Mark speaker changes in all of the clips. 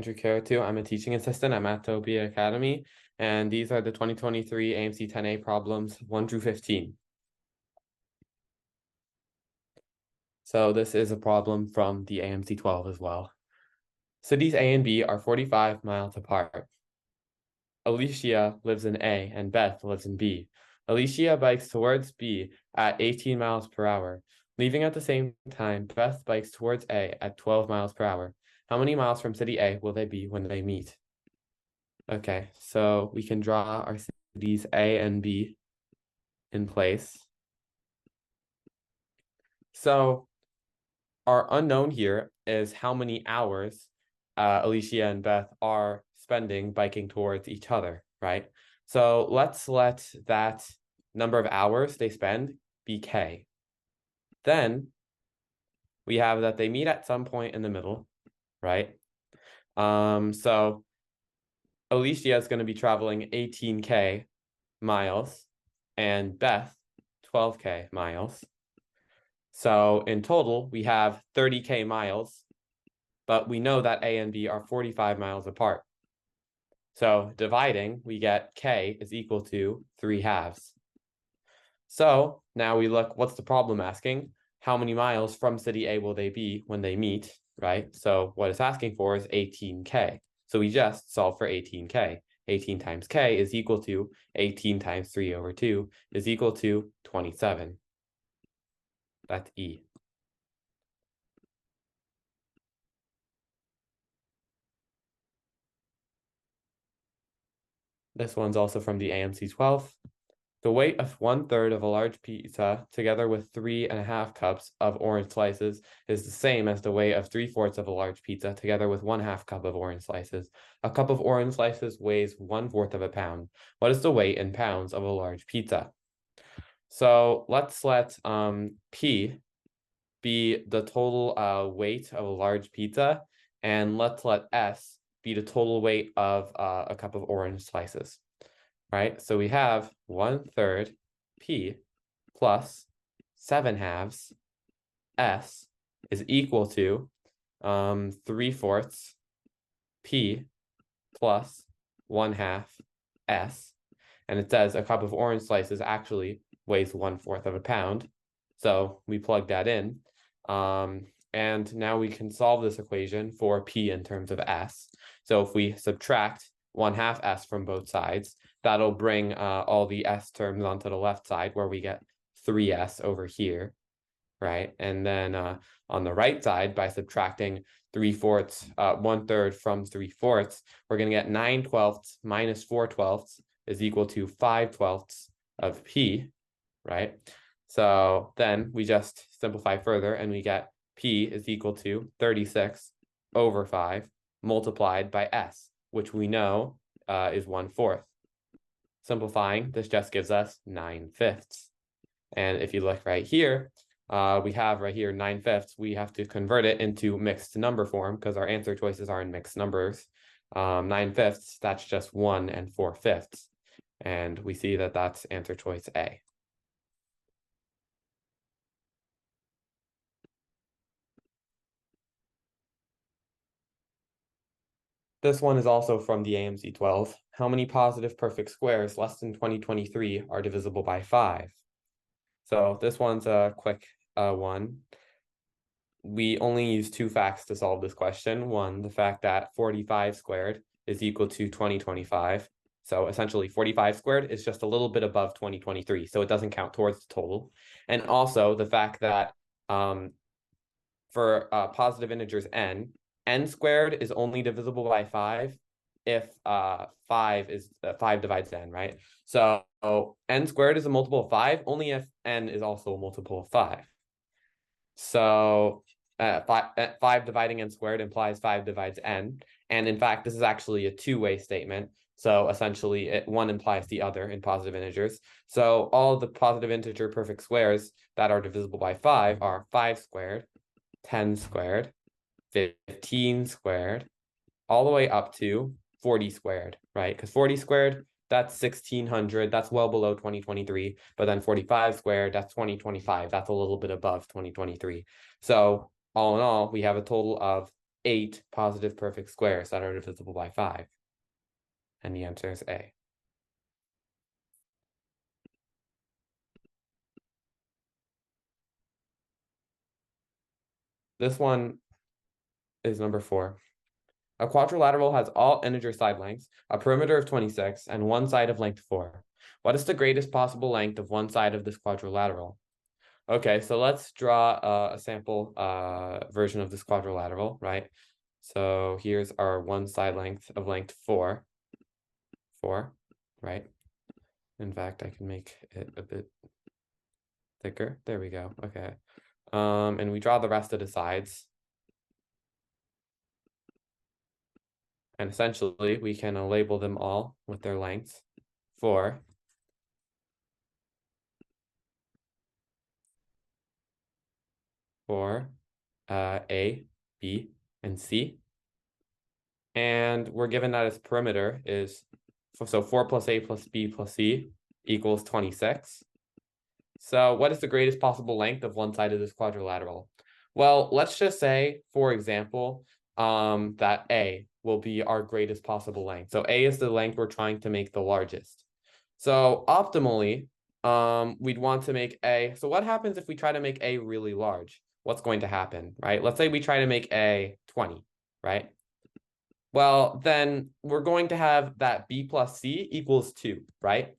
Speaker 1: Andrew Caratu. I'm a teaching assistant at MathTopia Academy, and these are the 2023 AMC 10A problems 1 through 15. So this is a problem from the AMC 12 as well. Cities A and B are 45 miles apart. Alicia lives in A and Beth lives in B. Alicia bikes towards B at 18 miles per hour. Leaving at the same time, Beth bikes towards A at 12 miles per hour. How many miles from city A will they be when they meet? Okay, so we can draw our cities A and B in place. So our unknown here is how many hours Alicia and Beth are spending biking towards each other, right? So let's let that number of hours they spend be K. Then we have that they meet at some point in the middle, right? So Alicia is going to be traveling 18K miles and Beth 12K miles. So in total, we have 30K miles, but we know that A and B are 45 miles apart. So dividing, we get K is equal to 3/2. So now we look, what's the problem asking? How many miles from city A will they be when they meet, right? So what it's asking for is 18K. So we just solve for 18K. 18 times K is equal to 18 times 3/2 is equal to 27. That's E. This one's also from the AMC 12. The weight of 1/3 of a large pizza, together with 3½ cups of orange slices, is the same as the weight of 3/4 of a large pizza, together with 1/2 cup of orange slices. A cup of orange slices weighs 1/4 of a pound. What is the weight in pounds of a large pizza? So let's let P be the total weight of a large pizza, and let's let S be the total weight of a cup of orange slices. Right, so we have 1/3 P plus 7/2 S is equal to 3/4 P plus 1/2 S. And it says a cup of orange slices actually weighs 1/4 of a pound. So we plug that in. And now we can solve this equation for P in terms of S. So if we subtract 1/2 S from both sides, that'll bring all the S terms onto the left side where we get 3S over here, right? And then on the right side, by subtracting 3/4, 1/3 from 3/4, we're going to get 9/12 minus 4/12 is equal to 5/12 of P, right? So then we just simplify further and we get P is equal to 36/5 multiplied by S, which we know is 1/4. Simplifying, this just gives us 9/5. And if you look right here, we have right here 9/5. We have to convert it into mixed number form because our answer choices are in mixed numbers. 9/5, that's just 1 4/5. And we see that that's answer choice A. This one is also from the AMC 12. How many positive perfect squares less than 2023 are divisible by 5? So this one's a quick one. We only use 2 facts to solve this question. One, the fact that 45 squared is equal to 2025. So essentially 45 squared is just a little bit above 2023, so it doesn't count towards the total. And also the fact that for positive integers n squared is only divisible by 5 if 5 divides n, right? So n squared is a multiple of 5 only if n is also a multiple of 5. So 5 dividing n squared implies 5 divides n. And in fact, this is actually a two-way statement. So essentially, one implies the other in positive integers. So all the positive integer perfect squares that are divisible by 5 are 5 squared, 10 squared, 15 squared, all the way up to 40 squared, right? Because 40 squared, that's 1600, that's well below 2023, but then 45 squared, that's 2025, that's a little bit above 2023. So all in all, we have a total of 8 positive perfect squares that are divisible by 5? And the answer is A. This one is number 4. A quadrilateral has all integer side lengths, a perimeter of 26, and one side of length 4. What is the greatest possible length of one side of this quadrilateral? Okay, so let's draw a sample version of this quadrilateral, right? So here's our one side length of length 4, right? In fact, I can make it a bit thicker. There we go. Okay. And we draw the rest of the sides. And essentially, we can label them all with their lengths. 4. A, B, and C. And we're given that its perimeter is, so 4 plus A plus B plus C equals 26. So what is the greatest possible length of one side of this quadrilateral? Well, let's just say, for example, that A will be our greatest possible length. So A is the length we're trying to make the largest. So optimally, we'd want to make A. So what happens if we try to make A really large? What's going to happen, right? Let's say we try to make A 20, right? Well, then we're going to have that B plus C equals 2, right?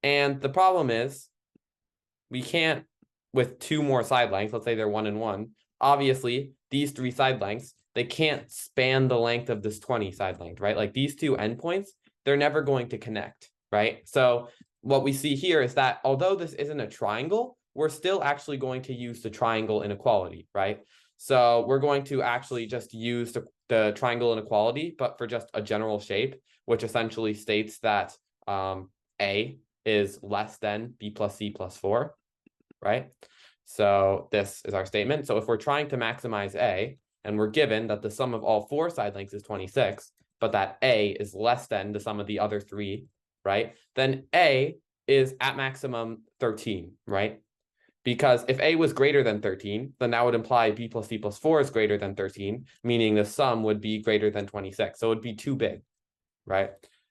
Speaker 1: And the problem is we can't, with 2 more side lengths, let's say they're 1 and 1, obviously these 3 side lengths, they can't span the length of this 20 side length, right? Like these 2 endpoints, they're never going to connect, right? So what we see here is that although this isn't a triangle, we're still actually going to use the triangle inequality, right? So we're going to actually just use the triangle inequality, but for just a general shape, which essentially states that A is less than B plus C plus 4, right? So this is our statement. So if we're trying to maximize A, and we're given that the sum of all 4 side lengths is 26, but that A is less than the sum of the other 3, right? Then A is at maximum 13, right? Because if A was greater than 13, then that would imply B plus C plus 4 is greater than 13, meaning the sum would be greater than 26. So it would be too big, right?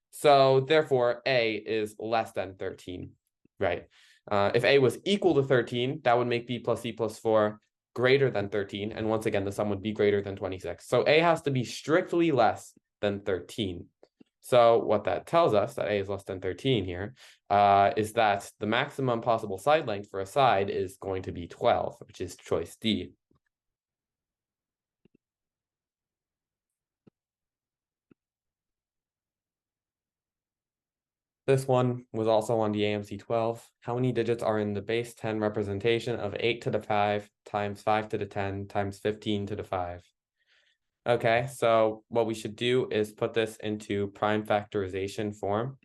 Speaker 1: So therefore, A is less than 13, right? If A was equal to 13, that would make B plus C plus 4 greater than 13. And once again, the sum would be greater than 26. So A has to be strictly less than 13. So what that tells us, that A is less than 13 here, is that the maximum possible side length for a side is going to be 12, which is choice D. This one was also on the AMC 12. How many digits are in the base 10 representation of 8 to the 5 times 5 to the 10 times 15 to the 5? Okay, so what we should do is put this into prime factorization form.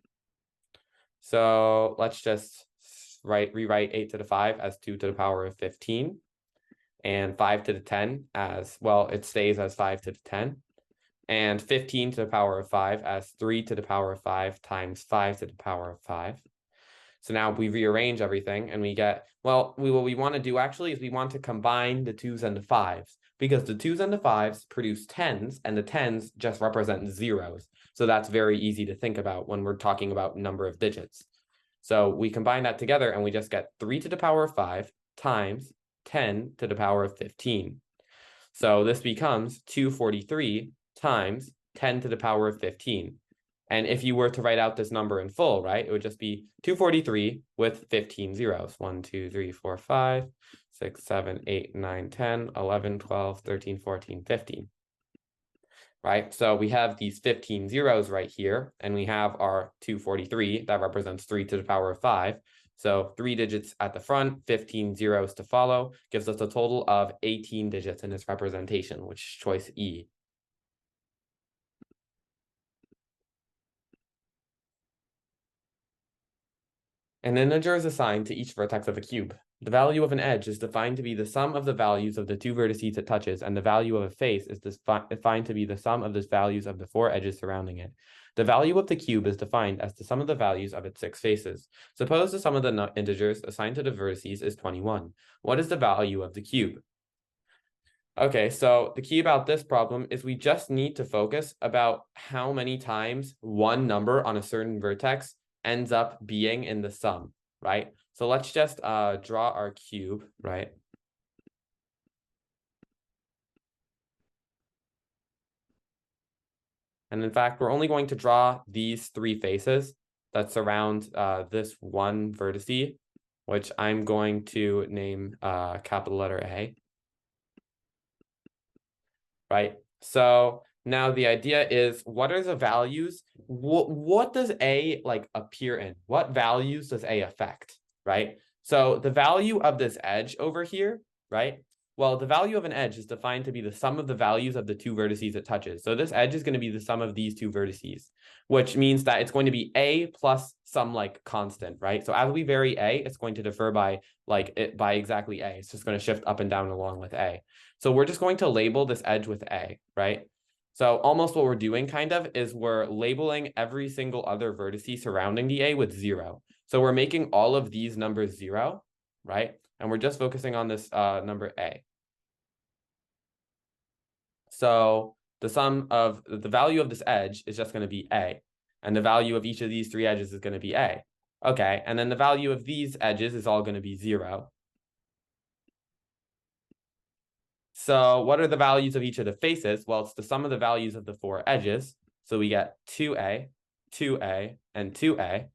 Speaker 1: So let's just rewrite 8 to the 5 as 2 to the power of 15, and 5 to the 10 as, well, it stays as 5 to the 10, and 15 to the power of 5 as 3 to the power of 5 times 5 to the power of 5. So now we rearrange everything and we get, well, what we want to do actually is we want to combine the 2's and the 5's, because the 2's and the 5's produce 10's and the 10's just represent zeros. So that's very easy to think about when we're talking about number of digits. So we combine that together and we just get 3 to the power of 5 times 10 to the power of 15. So this becomes 243 times 10 to the power of 15. And if you were to write out this number in full, right, it would just be 243 with 15 zeros. 1, 2, 3, 4, 5, 6, 7, 8, 9, 10, 11, 12, 13, 14, 15. Right, so we have these 15 zeros right here, and we have our 243 that represents 3 to the power of 5. So 3 digits at the front, 15 zeros to follow, gives us a total of 18 digits in this representation, which is choice E. An integer is assigned to each vertex of a cube. The value of an edge is defined to be the sum of the values of the 2 vertices it touches, and the value of a face is defined to be the sum of the values of the 4 edges surrounding it. The value of the cube is defined as the sum of the values of its 6 faces. Suppose the sum of the integers assigned to the vertices is 21. What is the value of the cube? Okay, so the key about this problem is we just need to focus about how many times one number on a certain vertex ends up being in the sum, right? So let's just draw our cube, right? And in fact, we're only going to draw these three faces that surround this one vertice, which I'm going to name capital letter A. Right? So now the idea is, what are the values? What does A like appear in? What values does A affect, right? So the value of this edge over here, right? Well, the value of an edge is defined to be the sum of the values of the two vertices it touches. So this edge is going to be the sum of these two vertices, which means that it's going to be A plus some like constant, right? So as we vary A, it's going to differ by by exactly A. It's just going to shift up and down along with A. So we're just going to label this edge with A, right? So almost what we're doing kind of is we're labeling every single other vertice surrounding the A with 0. So we're making all of these numbers 0, right? And we're just focusing on this number A. So the sum of the value of this edge is just going to be A. And the value of each of these three edges is going to be A. Okay, and then the value of these edges is all going to be 0. So what are the values of each of the faces? Well, it's the sum of the values of the four edges. So we get 2A, 2A, and 2A.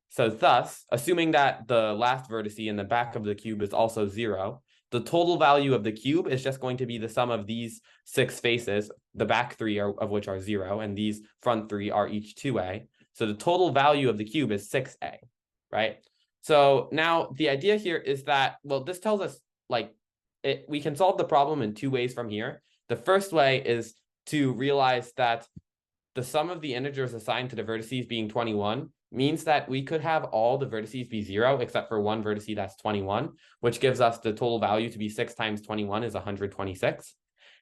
Speaker 1: So thus, assuming that the last vertex in the back of the cube is also 0, the total value of the cube is just going to be the sum of these 6 faces, the back 3 of which are 0, and these front 3 are each 2A. So the total value of the cube is 6A, right? So now the idea here is that, well, this tells us like we can solve the problem in 2 ways from here. The first way is to realize that the sum of the integers assigned to the vertices being 21 means that we could have all the vertices be 0 except for one vertice that's 21, which gives us the total value to be 6 times 21 is 126.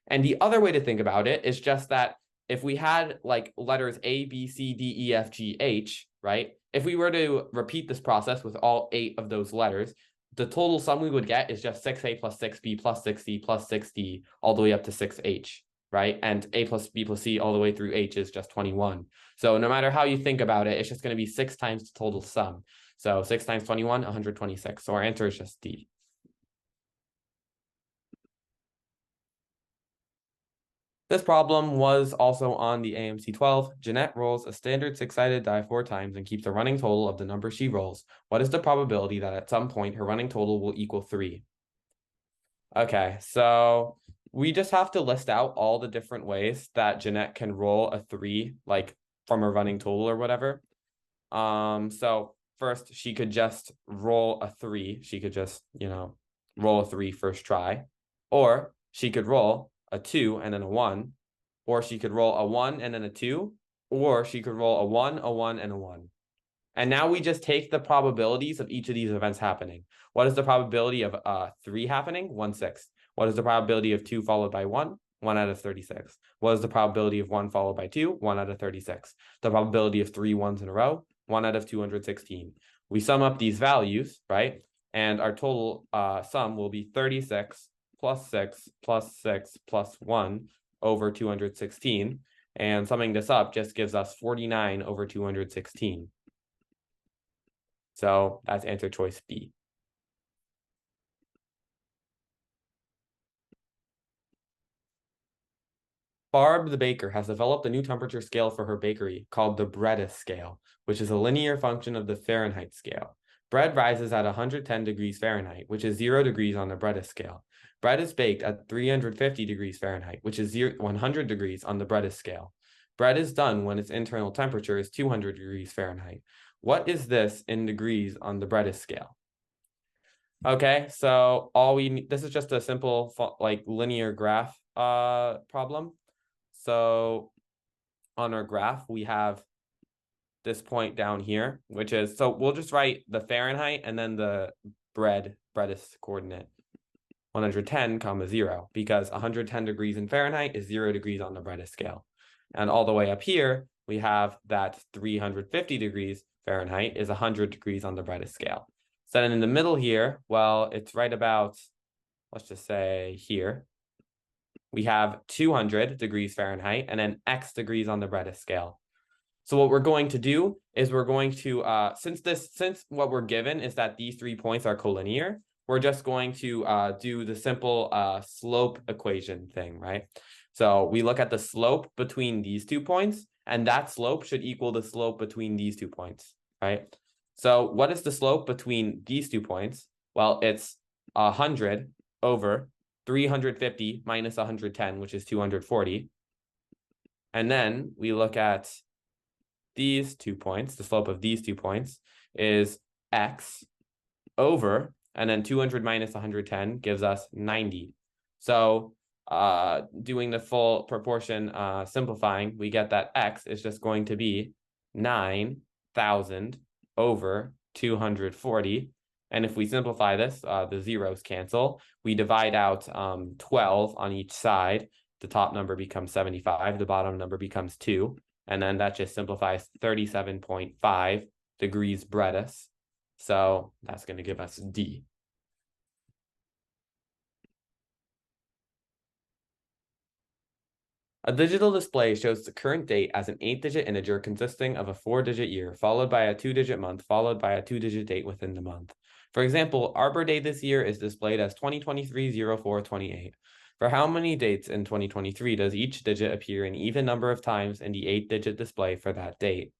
Speaker 1: And the other way to think about it is just that if we had like letters A, B, C, D, E, F, G, H, right? If we were to repeat this process with all 8 of those letters, the total sum we would get is just 6A plus 6B plus 6C plus 6D all the way up to 6H, right? And A plus B plus C all the way through H is just 21. So no matter how you think about it, it's just going to be 6 times the total sum. So 6 times 21, 126. So our answer is just D. This problem was also on the AMC 12. Jeanette rolls a standard 6-sided die 4 times and keeps a running total of the number she rolls. What is the probability that at some point her running total will equal 3? Okay, so we just have to list out all the different ways that Jeanette can roll a 3, like from a running total or whatever. So first she could just roll a 3. She could just, roll a 3 first try. Or she could roll a 2 and then a 1. Or she could roll a 1 and then a 2. Or she could roll a 1, a 1, and a 1. And now we just take the probabilities of each of these events happening. What is the probability of 3 happening? 1/6. What is the probability of 2 followed by 1? 1 out of 36. What is the probability of 1 followed by 2? 1 out of 36. The probability of 3 ones in a row? 1 out of 216. We sum up these values, right? And our total sum will be 36 plus 6 plus 6 plus 1 over 216. And summing this up just gives us 49 over 216. So that's answer choice B. Barb the baker has developed a new temperature scale for her bakery called the Breadis scale, which is a linear function of the Fahrenheit scale. Bread rises at 110 degrees Fahrenheit, which is 0 degrees on the Breadis scale. Bread is baked at 350 degrees Fahrenheit, which is 100 degrees on the Breadis scale. Bread is done when its internal temperature is 200 degrees Fahrenheit. What is this in degrees on the Breadis scale? Okay, so this is just a simple like linear graph problem. So on our graph, we have this point down here, which is, so we'll just write the Fahrenheit and then the Breadis coordinate 110 comma 0, because 110 degrees in Fahrenheit is 0 degrees on the Breadis scale. And all the way up here, we have that 350 degrees Fahrenheit is 100 degrees on the Breadis scale. So then in the middle here, well, it's right about, let's just say here. we have 200 degrees Fahrenheit, and then X degrees on the Bredis scale. So what we're going to do is we're going to, since what we're given is that these 3 points are collinear, we're just going to do the simple slope equation thing, right? So we look at the slope between these 2 points, and that slope should equal the slope between these 2 points, right? So what is the slope between these 2 points? Well, it's 100 over 350 minus 110, which is 240. And then we look at these 2 points, the slope of these 2 points is X over, and then 200 minus 110 gives us 90. So doing the full proportion simplifying, we get that X is just going to be 9,000 over 240. And if we simplify this, the zeros cancel. We divide out 12 on each side. The top number becomes 75. The bottom number becomes 2. And then that just simplifies 37.5 degrees Bredis. So that's going to give us D. A digital display shows the current date as an 8-digit integer consisting of a 4-digit year, followed by a 2-digit month, followed by a 2-digit date within the month. For example, Arbor Day this year is displayed as 2023-04-28. For how many dates in 2023 does each digit appear an even number of times in the 8-digit display for that date?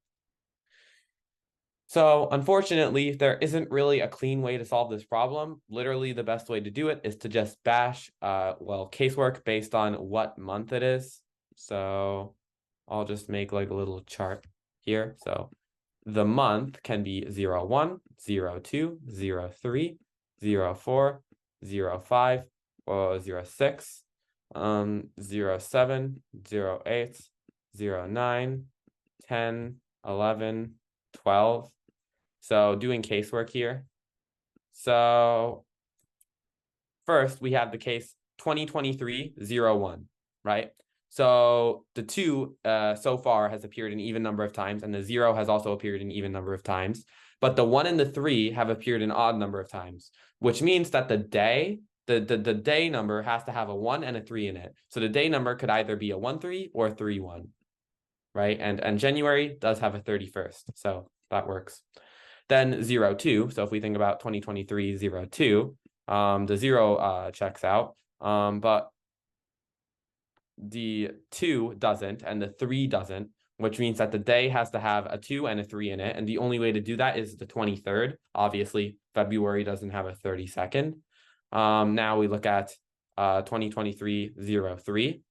Speaker 1: So unfortunately, there isn't really a clean way to solve this problem. Literally, the best way to do it is to just bash, casework based on what month it is. So I'll just make like a little chart here. So the month can be 01, 02, 03, 04, 05, or 06, 07, 08, 09, 10, 11, 12. So doing casework here. So first we have the case 2023-01, right? So the 2 so far has appeared an even number of times, and the 0 has also appeared an even number of times. But the 1 and the 3 have appeared an odd number of times, which means that the day number has to have a 1 and a 3 in it. So the day number could either be a 1-3 or a 3-1, right? And January does have a 31st, so that works. Then 02, so if we think about 2023-02, the 0 checks out, but the 2 doesn't and the 3 doesn't, which means that the day has to have a 2 and a 3 in it. And the only way to do that is the 23rd. Obviously, February doesn't have a 32nd. Now we look at 2023-03.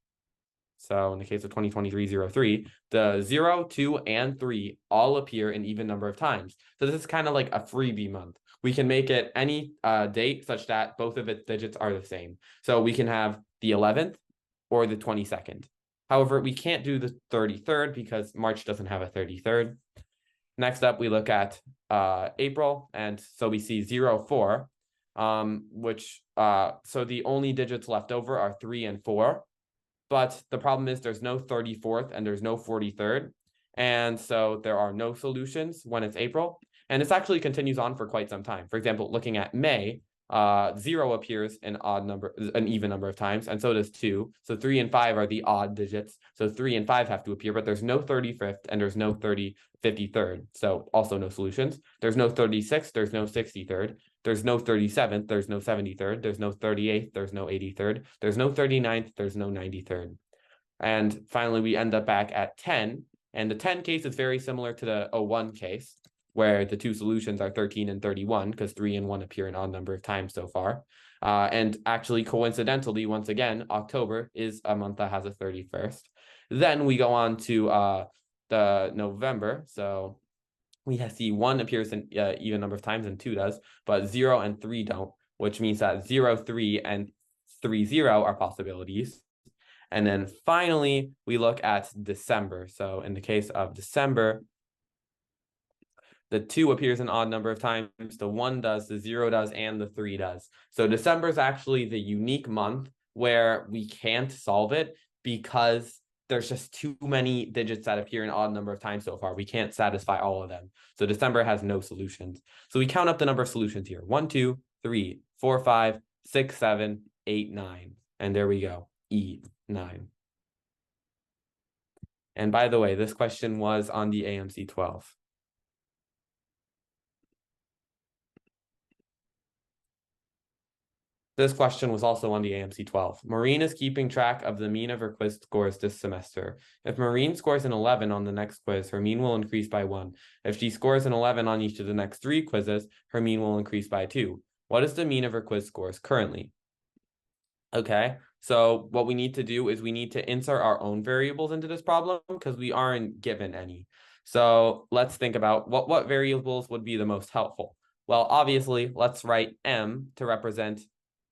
Speaker 1: So in the case of 2023-03, the 0, 2, and 3 all appear an even number of times. So this is kind of like a freebie month. We can make it any date such that both of its digits are the same. So we can have the 11th or the 22nd. However, we can't do the 33rd because March doesn't have a 33rd. Next up, we look at April. And so we see 04, so the only digits left over are 3 and 4. But the problem is there's no 34th and there's no 43rd. And so there are no solutions when it's April. And this actually continues on for quite some time. For example, looking at May, 0 appears an even number of times, and so does 2. So 3 and 5 are the odd digits. So 3 and 5 have to appear, but there's no 35th and there's no 53rd. So also no solutions. There's no 36th, there's no 63rd. There's no 37th, there's no 73rd, there's no 38th, there's no 83rd, there's no 39th, there's no 93rd. And finally, we end up back at 10. And the 10 case is very similar to the 01 case, where the 2 solutions are 13 and 31, because 3 and 1 appear an odd number of times so far. And actually, coincidentally, once again, October is a month that has a 31st. Then we go on to the November. So we see 1 appears an even number of times and 2 does, but 0 and 3 don't, which means that 0, 3, and 3, 0 are possibilities. And then finally, we look at December. So in the case of December, the 2 appears an odd number of times, the 1 does, the 0 does, and the 3 does. So December is actually the unique month where we can't solve it because there's just too many digits that appear an odd number of times so far. We can't satisfy all of them. So December has no solutions. So we count up the number of solutions here. 1, 2, 3, 4, 5, 6, 7, 8, 9. And there we go. E9. And by the way, this question was on the AMC 12. This question was also on the AMC 12. Maureen is keeping track of the mean of her quiz scores this semester. If Maureen scores an 11 on the next quiz, her mean will increase by 1. If she scores an 11 on each of the next 3 quizzes, her mean will increase by 2. What is the mean of her quiz scores currently? Okay, so what we need to do is we need to insert our own variables into this problem because we aren't given any. So let's think about what variables would be the most helpful. Well, obviously, let's write M to represent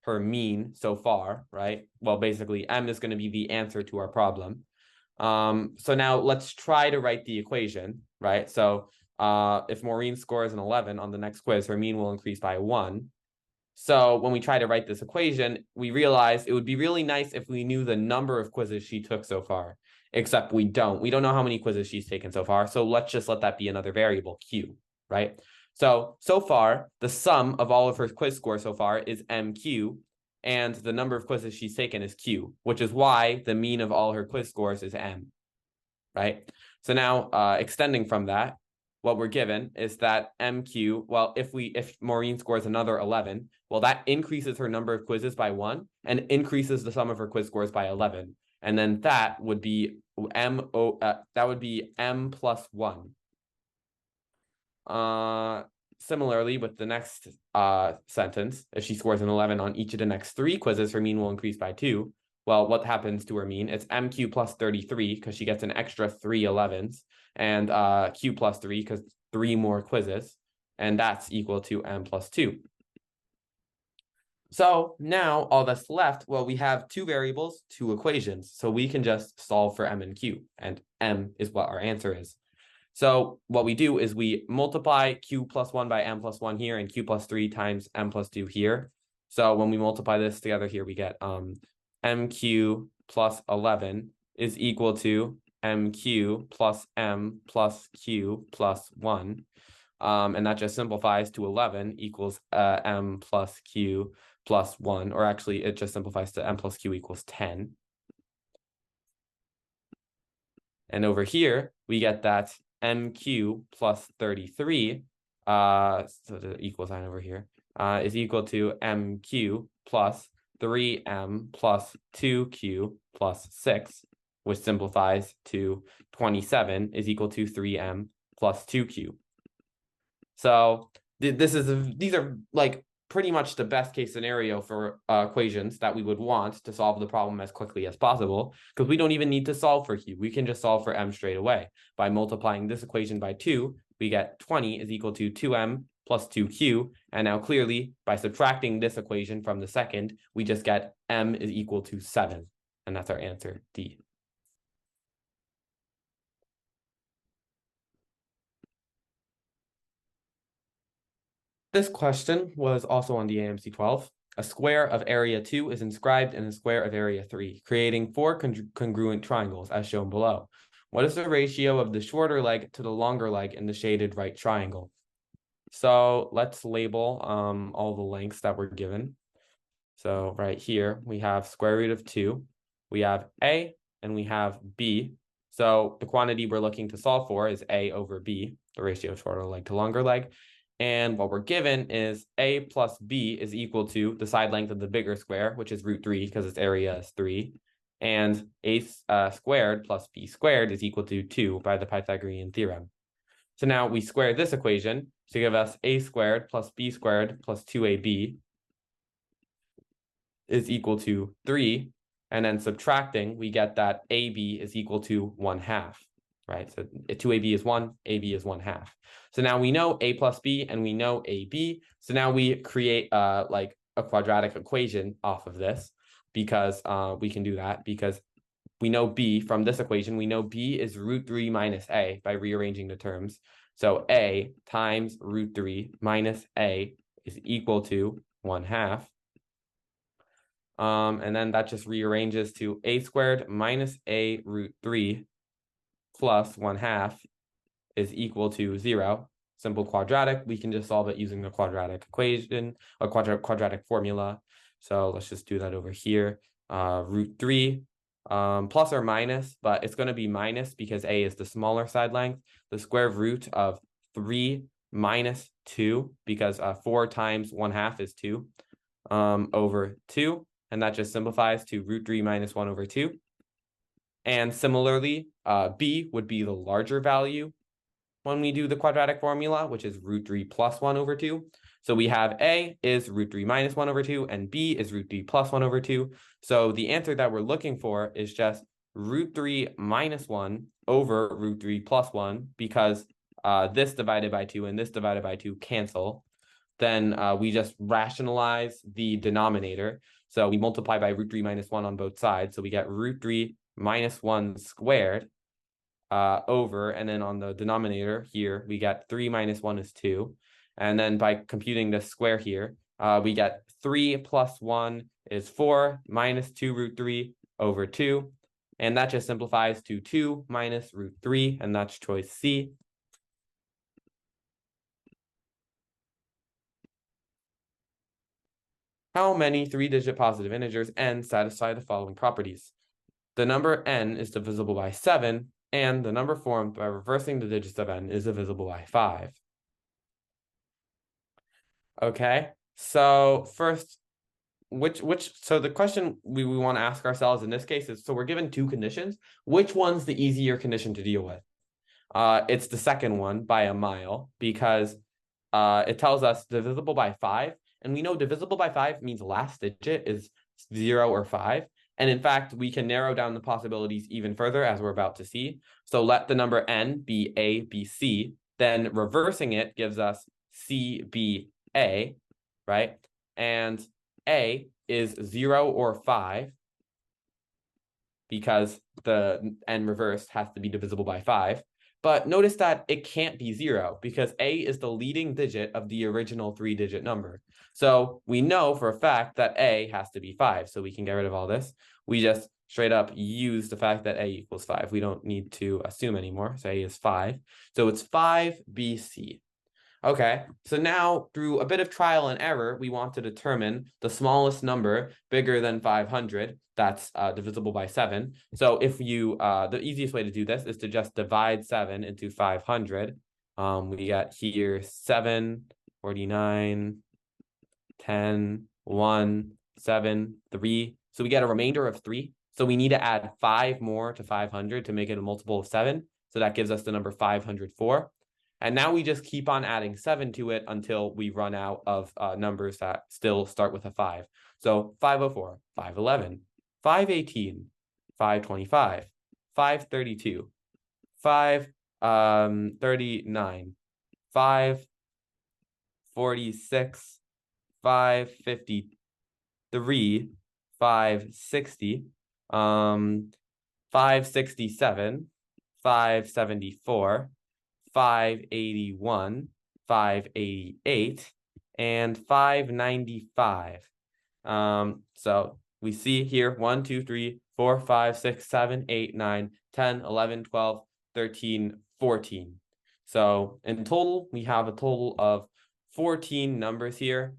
Speaker 1: her mean so far, right? Well, basically, M is going to be the answer to our problem. So now let's try to write the equation, right? So if Maureen scores an 11 on the next quiz, her mean will increase by 1. So when we try to write this equation, we realize it would be really nice if we knew the number of quizzes she took so far, except we don't. We don't know how many quizzes she's taken so far. So let's just let that be another variable, Q, right? So far, the sum of all of her quiz scores so far is MQ, and the number of quizzes she's taken is Q, which is why the mean of all her quiz scores is M, right? So now extending from that, what we're given is that MQ, well, if Maureen scores another 11, well, that increases her number of quizzes by 1 and increases the sum of her quiz scores by 11. And then that would be M plus 1. Similarly, with the next sentence, if she scores an 11 on each of the next 3 quizzes, her mean will increase by 2. Well, what happens to her mean? It's MQ plus 33 because she gets an extra 3 11s, and Q plus 3 because 3 more quizzes, and that's equal to M plus 2. So now all that's left, well, we have 2 variables, 2 equations, so we can just solve for M and Q, and M is what our answer is. So what we do is we multiply Q plus 1 by M plus 1 here and Q plus 3 times M plus 2 here. So when we multiply this together here, we get MQ plus 11 is equal to MQ plus M plus Q plus 1. And that just simplifies to 11 equals M plus Q plus 1, or actually it just simplifies to M plus Q equals 10. And over here, we get that MQ plus 33, so the equal sign over here, is equal to MQ plus 3M plus 2Q plus 6, which simplifies to 27 is equal to 3M plus 2Q. So these are like pretty much the best case scenario for equations that we would want to solve the problem as quickly as possible, because we don't even need to solve for Q. We can just solve for M straight away. By multiplying this equation by 2, we get 20 is equal to 2M plus 2Q. And now clearly, by subtracting this equation from the second, we just get M is equal to 7. And that's our answer, D. This question was also on the AMC 12. A square of area 2 is inscribed in a square of area 3, creating 4 congruent triangles as shown below. What is the ratio of the shorter leg to the longer leg in the shaded right triangle? So let's label all the lengths that were given. So right here, we have square root of 2, we have A, and we have B. So the quantity we're looking to solve for is A over B, the ratio of shorter leg to longer leg. And what we're given is A plus B is equal to the side length of the bigger square, which is root 3 because its area is 3. And A squared plus B squared is equal to 2 by the Pythagorean theorem. So now we square this equation to give us A squared plus B squared plus 2AB is equal to 3. And then subtracting, we get that AB is equal to 1/2. Right, so 2AB is 1, AB is 1/2. So now we know A plus B and we know AB. So now we create like a quadratic equation off of this, because we can do that because we know B from this equation. We know B is root 3 minus A by rearranging the terms. So A times root 3 minus A is equal to 1/2. And then that just rearranges to A squared minus A root 3 plus 1/2 is equal to 0. Simple quadratic. We can just solve it using the quadratic equation, a quadratic formula. So let's just do that over here. root 3 plus or minus, but it's going to be minus because a is the smaller side length. The square root of 3 minus 2, because 4 times 1/2 is 2, over 2. And that just simplifies to root 3 minus 1 over 2. And similarly, b would be the larger value when we do the quadratic formula, which is root 3 plus 1 over 2. So we have a is root 3 minus 1 over 2, and b is root 3 plus 1 over 2. So the answer that we're looking for is just root 3 minus 1 over root 3 plus 1, because this divided by 2 and this divided by 2 cancel. Then we just rationalize the denominator. So we multiply by root 3 minus 1 on both sides. So we get root 3 minus 1 squared over, and then on the denominator here, we get 3 minus 1 is 2. And then by computing the square here, we get 3 plus 1 is 4 minus 2 root 3 over 2. And that just simplifies to 2 minus root 3, and that's choice C. How many 3-digit positive integers n satisfy the following properties? The number n is divisible by 7, and the number formed by reversing the digits of n is divisible by 5. Okay, so first, so the question we want to ask ourselves in this case is, so we're given 2 conditions. Which one's the easier condition to deal with? It's the second one by a mile, because it tells us divisible by 5, and we know divisible by 5 means last digit is 0 or 5. And in fact, we can narrow down the possibilities even further, as we're about to see. So let the number n be a, b, c. Then reversing it gives us c, b, a, right? And a is 0 or 5, because the n reversed has to be divisible by 5. But notice that it can't be 0, because a is the leading digit of the original 3-digit number. So we know for a fact that a has to be 5. So we can get rid of all this. We just straight up use the fact that a equals 5. We don't need to assume anymore. So a is 5. So it's 5bc. Okay, so now through a bit of trial and error, we want to determine the smallest number bigger than 500 that's divisible by 7. So if you, the easiest way to do this is to just divide 7 into 500. We got here 7, 49, 10, 1, 7, 3. So we get a remainder of 3. So we need to add 5 more to 500 to make it a multiple of 7. So that gives us the number 504. And now we just keep on adding 7 to it until we run out of numbers that still start with a 5. So 504, 511, 518, 525, 532, 539, 546, 553, 560, 567, 574, 581, 588, and 595. So we see here 1, 2, 3, 4, 5, 6, 7, 8, 9, 10, 11, 12, 13, 14. So in total, we have a total of 14 numbers here.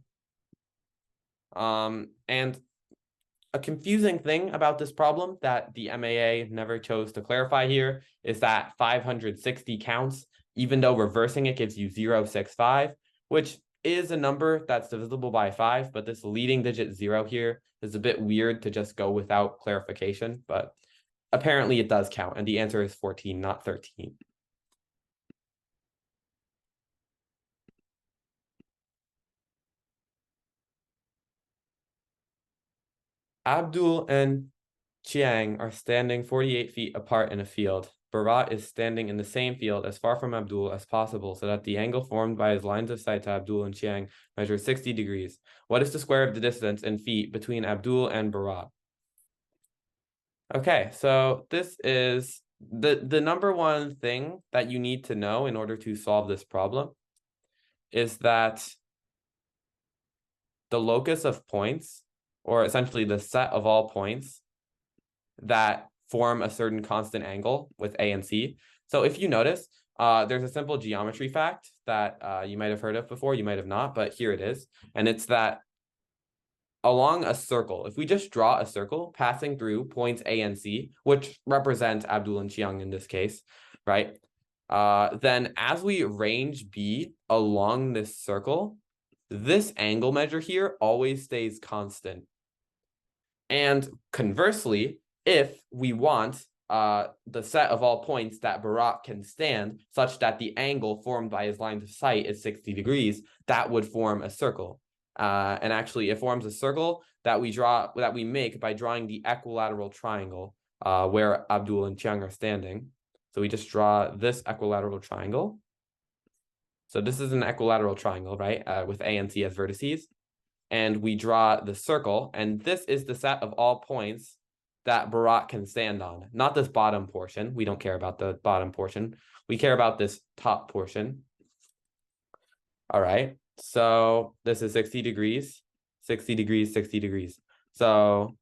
Speaker 1: And a confusing thing about this problem that the MAA never chose to clarify here is that 560 counts, even though reversing it gives you 065, which is a number that's divisible by 5, but this leading digit 0 here is a bit weird to just go without clarification, but apparently it does count, and the answer is 14, not 13. Abdul and Chiang are standing 48 feet apart in a field. Bharat is standing in the same field as far from Abdul as possible, so that the angle formed by his lines of sight to Abdul and Chiang measures 60 degrees. What is the square of the distance in feet between Abdul and Bharat? Okay, so this is the number one thing that you need to know in order to solve this problem is that the locus of points, or essentially the set of all points that form a certain constant angle with A and C. So if you notice, there's a simple geometry fact that you might have heard of before, you might have not, but here it is. And it's that along a circle, if we just draw a circle passing through points A and C, which represent Abdul and Chiang in this case, right? Then as we range B along this circle, this angle measure here always stays constant. And conversely, if we want the set of all points that Barak can stand such that the angle formed by his lines of sight is 60 degrees, that would form a circle. And actually, it forms a circle that we make by drawing the equilateral triangle where Abdul and Chiang are standing. So we just draw this equilateral triangle. So this is an equilateral triangle, right, with A and C as vertices. And we draw the circle, and this is the set of all points that Barak can stand on, not this bottom portion. We don't care about the bottom portion. We care about this top portion. All right, so this is 60 degrees, 60 degrees, 60 degrees. So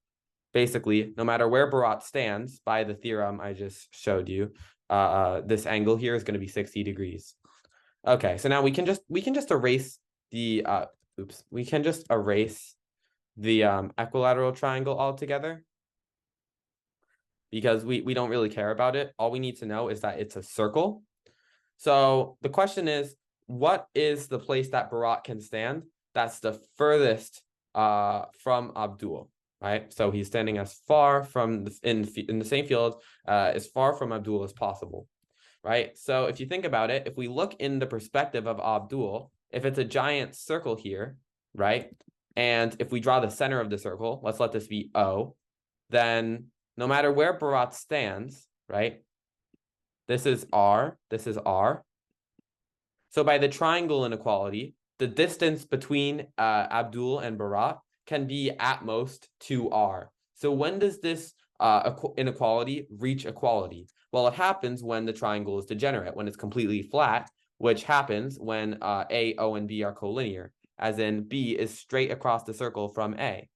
Speaker 1: basically, no matter where Barak stands, by the theorem I just showed you, this angle here is going to be 60 degrees. Okay, so now we can just erase the we can just erase the equilateral triangle altogether because we don't really care about it. All we need to know is that it's a circle. So the question is, what is the place that Barak can stand that's the furthest from Abdul, right? So he's standing as far from in the same field as far from Abdul as possible, right? So if you think about it, if we look in the perspective of Abdul, if it's a giant circle here, right? And if we draw the center of the circle, let's let this be O, then no matter where Barak stands, right? This is R, this is R. So by the triangle inequality, the distance between Abdul and Barak can be at most 2R. So when does this inequality reach equality? Well, it happens when the triangle is degenerate, when it's completely flat, which happens when A, O, and B are collinear, as in B is straight across the circle from A.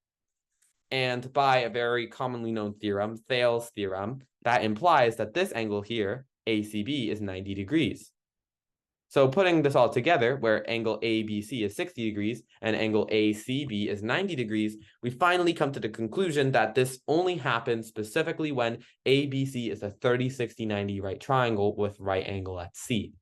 Speaker 1: And by a very commonly known theorem, Thales' theorem, that implies that this angle here, ACB, is 90 degrees. So putting this all together, where angle ABC is 60 degrees and angle ACB is 90 degrees, we finally come to the conclusion that this only happens specifically when ABC is a 30, 60, 90 right triangle with right angle at C.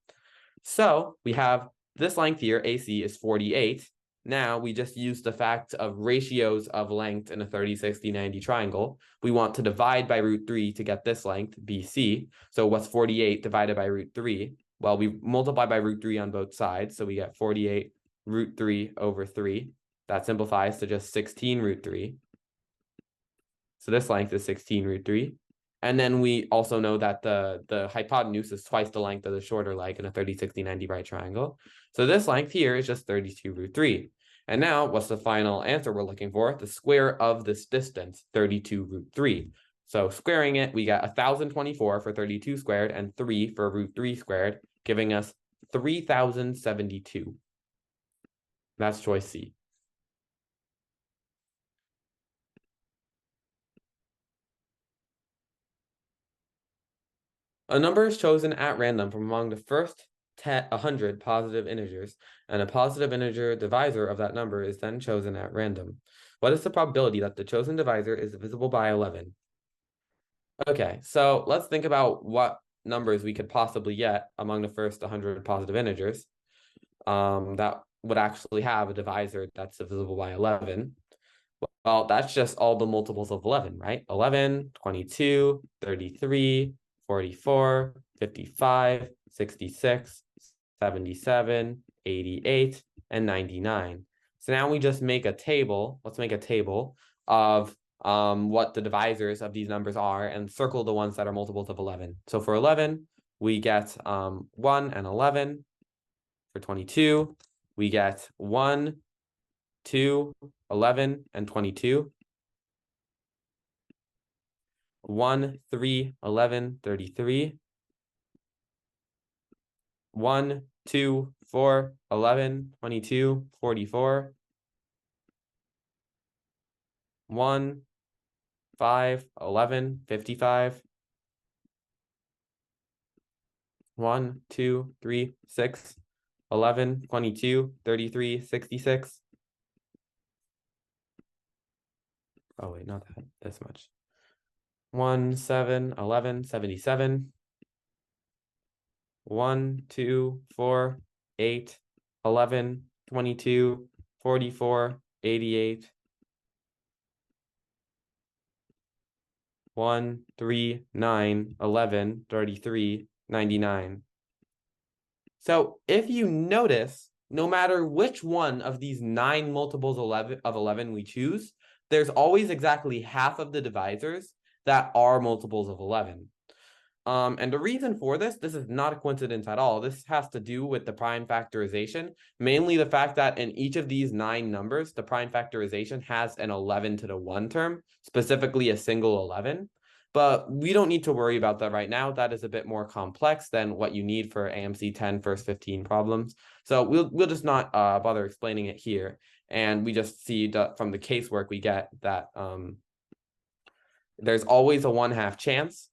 Speaker 1: So we have this length here, AC, is 48. Now we just use the fact of ratios of length in a 30, 60, 90 triangle. We want to divide by root 3 to get this length, BC. So what's 48 divided by root 3? Well, we multiply by root 3 on both sides, so we get 48 root 3 over 3. That simplifies to just 16 root 3. So this length is 16 root 3. And then we also know that the hypotenuse is twice the length of the shorter leg in a 30, 60, 90 right triangle. So this length here is just 32 root 3. And now, what's the final answer we're looking for? The square of this distance, 32 root 3. So squaring it, we got 1,024 for 32 squared and 3 for root 3 squared, giving us 3,072. That's choice C. A number is chosen at random from among the first 100 positive integers, and a positive integer divisor of that number is then chosen at random. What is the probability that the chosen divisor is divisible by 11? Okay, so let's think about what numbers we could possibly get among the first 100 positive integers that would actually have a divisor that's divisible by 11. Well, that's just all the multiples of 11, right? 11, 22, 33, 44, 55, 66, 77, 88, and 99. So now we just make a table. Let's make a table of what the divisors of these numbers are and circle the ones that are multiples of 11. So for 11, we get 1 and 11. For 22, we get 1, 2, 11, and 22. 1, 3, 11, 33. 1, 2, 4, 11, 22, 44. 1, 5, 11, 55. 1, 2, 3, 6, 11, 22, 33, 66. Oh wait, not that, this much. 1, 7, 11, 77. 1, 2, 4, 8, 11, 22, 44, 88. 1, 3, 9, 11, 33, 99. So if you notice, no matter which one of these 9 multiples of 11 we choose, there's always exactly half of the divisors that are multiples of 11. And the reason for this is not a coincidence at all. This has to do with the prime factorization, mainly the fact that in each of these 9 numbers, the prime factorization has an 11 to the 1 term, specifically a single 11. But we don't need to worry about that right now. That is a bit more complex than what you need for AMC 10 first 15 problems. So we'll just not bother explaining it here. And we just see from the casework we get that there's always a 1/2 chance,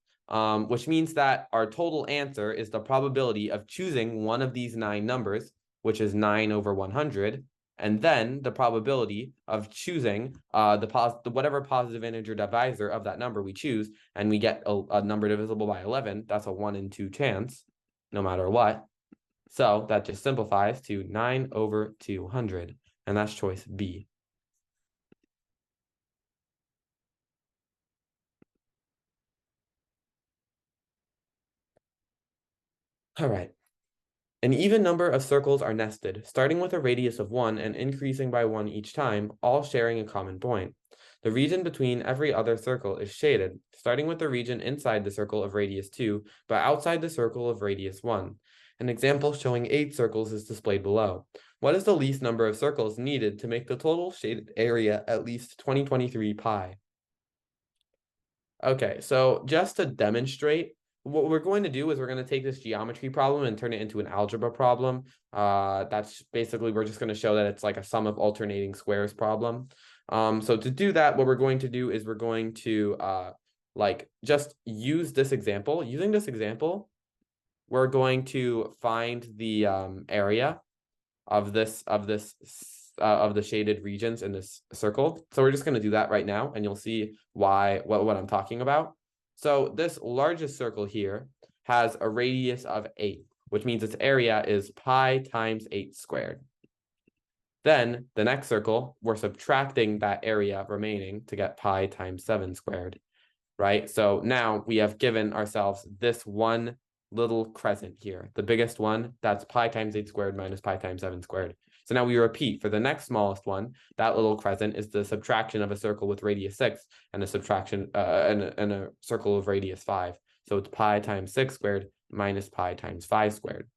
Speaker 1: which means that our total answer is the probability of choosing one of these 9 numbers, which is 9 over 100, and then the probability of choosing whatever positive integer divisor of that number we choose, and we get a number divisible by 11. That's a 1 in 2 chance, no matter what. So that just simplifies to 9 over 200, and that's choice B. All right. An even number of circles are nested, starting with a radius of 1 and increasing by 1 each time, all sharing a common point. The region between every other circle is shaded, starting with the region inside the circle of radius 2, but outside the circle of radius 1. An example showing 8 circles is displayed below. What is the least number of circles needed to make the total shaded area at least 2023 pi? Okay, so just to demonstrate, what we're going to do is we're going to take this geometry problem and turn it into an algebra problem. That's basically, we're just going to show that it's like a sum of alternating squares problem. So to do that, what we're going to do is we're going to just use this example. Using this example, we're going to find the area of the shaded regions in this circle. So we're just going to do that right now, and you'll see what I'm talking about. So this largest circle here has a radius of 8, which means its area is pi times 8 squared. Then the next circle, we're subtracting that area remaining to get pi times 7 squared, right? So now we have given ourselves this one little crescent here, the biggest one, that's pi times 8 squared minus pi times 7 squared. So now we repeat for the next smallest one, that little crescent is the subtraction of a circle with radius 6 and a subtraction and a circle of radius 5. So it's pi times 6 squared minus pi times 5 squared.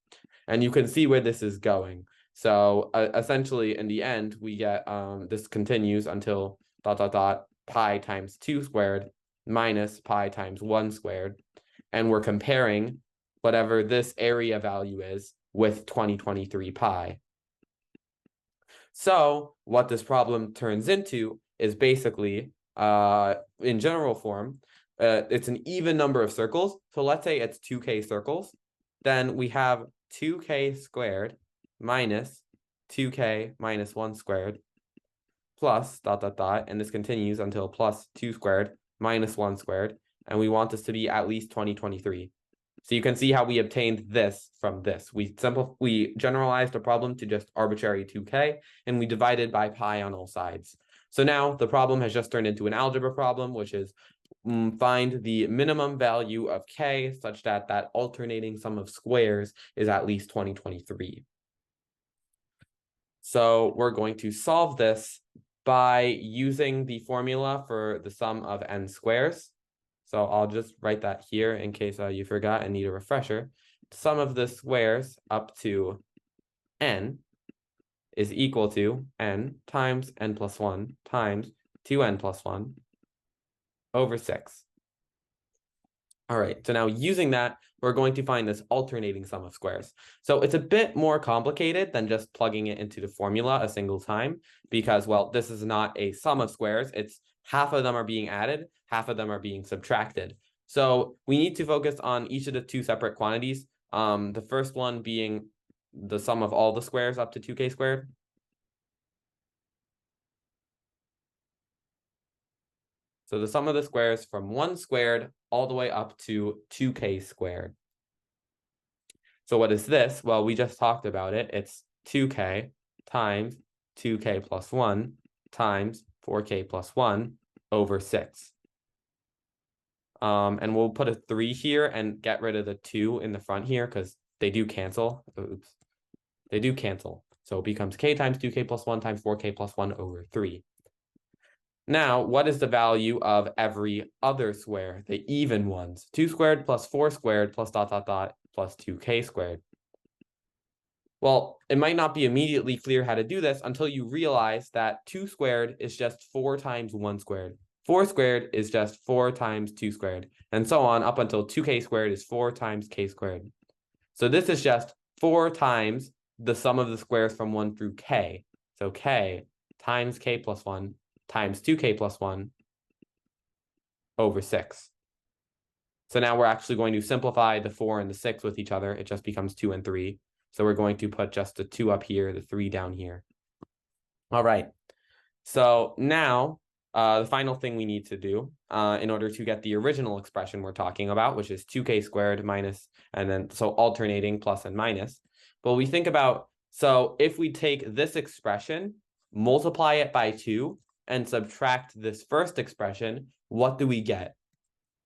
Speaker 1: And you can see where this is going. So essentially in the end, we get this continues until ... pi times 2 squared minus pi times 1 squared. And we're comparing whatever this area value is with 2023 pi. So what this problem turns into is basically, in general form, it's an even number of circles. So let's say it's 2k circles. Then we have 2k squared minus 2k minus 1 squared plus ... and this continues until plus 2 squared minus 1 squared. And we want this to be at least 2023. So you can see how we obtained this from this. We generalized the problem to just arbitrary 2k, and we divided by pi on all sides. So now the problem has just turned into an algebra problem, which is find the minimum value of k such that that alternating sum of squares is at least 2023. So we're going to solve this by using the formula for the sum of n squares. So I'll just write that here in case you forgot and need a refresher. Sum of the squares up to n is equal to n times n plus 1 times 2n plus 1 over 6. All right, so now using that, we're going to find this alternating sum of squares. So it's a bit more complicated than just plugging it into the formula a single time because, well, this is not a sum of squares. It's half of them are being added, half of them are being subtracted. So we need to focus on each of the 2 separate quantities. The first one being the sum of all the squares up to 2k squared. So the sum of the squares from 1 squared all the way up to 2k squared. So what is this? Well, we just talked about it. It's 2k times 2k plus 1 times 4k plus 1 over 6. And we'll put a 3 here and get rid of the 2 in the front here because they do cancel. Oops. They do cancel. So it becomes k times 2k plus 1 times 4k plus 1 over 3. Now, what is the value of every other square, the even ones? 2 squared plus 4 squared plus ... plus 2k squared. Well, it might not be immediately clear how to do this until you realize that 2 squared is just 4 times 1 squared. 4 squared is just 4 times 2 squared, and so on up until 2k squared is 4 times k squared. So this is just 4 times the sum of the squares from 1 through k. So k times k plus 1 times 2k plus 1 over 6. So now we're actually going to simplify the 4 and the 6 with each other. It just becomes 2 and 3. So we're going to put just the 2 up here, the 3 down here. All right. So now the final thing we need to do in order to get the original expression we're talking about, which is 2k squared minus, and then so alternating plus and minus. But we think about, so if we take this expression, multiply it by 2, and subtract this first expression, what do we get,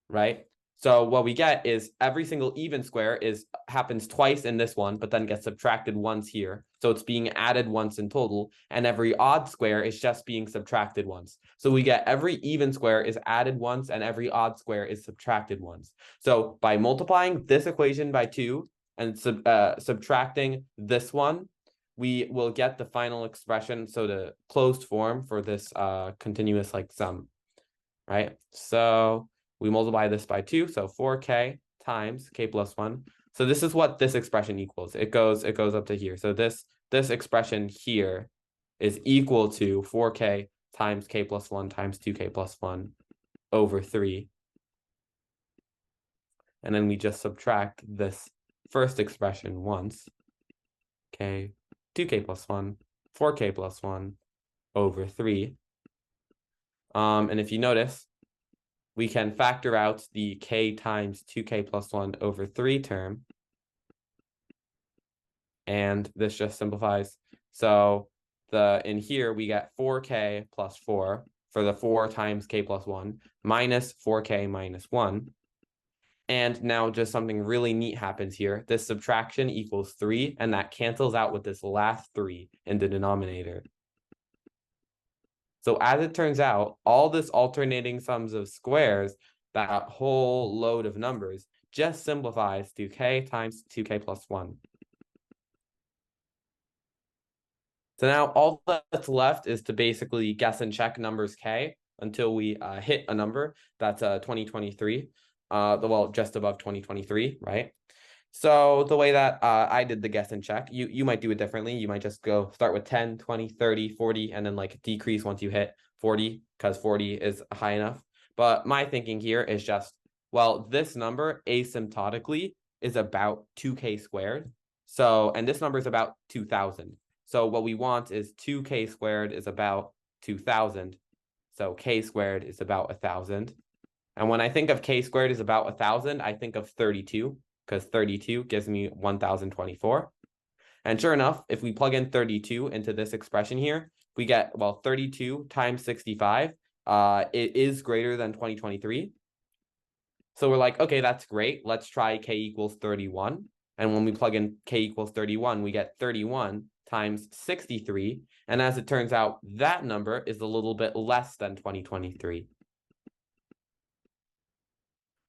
Speaker 1: right? So what we get is every single even square happens twice in this one, but then gets subtracted once here. So it's being added once in total, and every odd square is just being subtracted once. So we get every even square is added once, and every odd square is subtracted once. So by multiplying this equation by 2 and subtracting this one, we will get the final expression, so the closed form for this continuous like sum, right? So we multiply this by 2, so 4k times k plus 1. So this is what this expression equals. It goes up to here. So this expression here is equal to 4k times k plus 1 times 2k plus 1 over 3. And then we just subtract this first expression once. K, 2k plus 1, 4k plus 1 over 3. And if you notice, we can factor out the k times 2k plus 1 over 3 term. And this just simplifies. So in here, we get 4k plus 4 for the 4 times k plus 1 minus 4k minus 1. And now just something really neat happens here. This subtraction equals 3, and that cancels out with this last 3 in the denominator. So as it turns out, all this alternating sums of squares, that whole load of numbers, just simplifies to k times 2k plus 1. So now all that's left is to basically guess and check numbers k until we hit a number that's 2023, well, just above 2023, right? So the way that I did the guess and check, you might do it differently. You might just start with 10, 20, 30, 40, and then like decrease once you hit 40 because 40 is high enough. But my thinking here is just, well, this number asymptotically is about 2k squared. So, and this number is about 2000. So what we want is 2k squared is about 2000. So k squared is about 1000. And when I think of k squared is about 1000, I think of 32. Because 32 gives me 1024. And sure enough, if we plug in 32 into this expression here, we get, well, 32 times 65, it is greater than 2023. So we're like, okay, that's great. Let's try k equals 31. And when we plug in k equals 31, we get 31 times 63. And as it turns out, that number is a little bit less than 2023.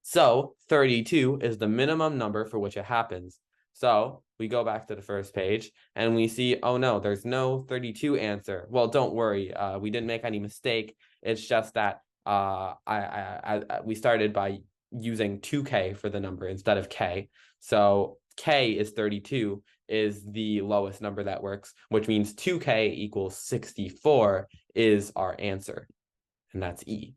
Speaker 1: So 32 is the minimum number for which it happens. So we go back to the first page and we see, oh no, there's no 32 answer. Well, don't worry, we didn't make any mistake. It's just that we started by using 2k for the number instead of k. So k is 32 is the lowest number that works, which means 2k equals 64 is our answer. And that's E.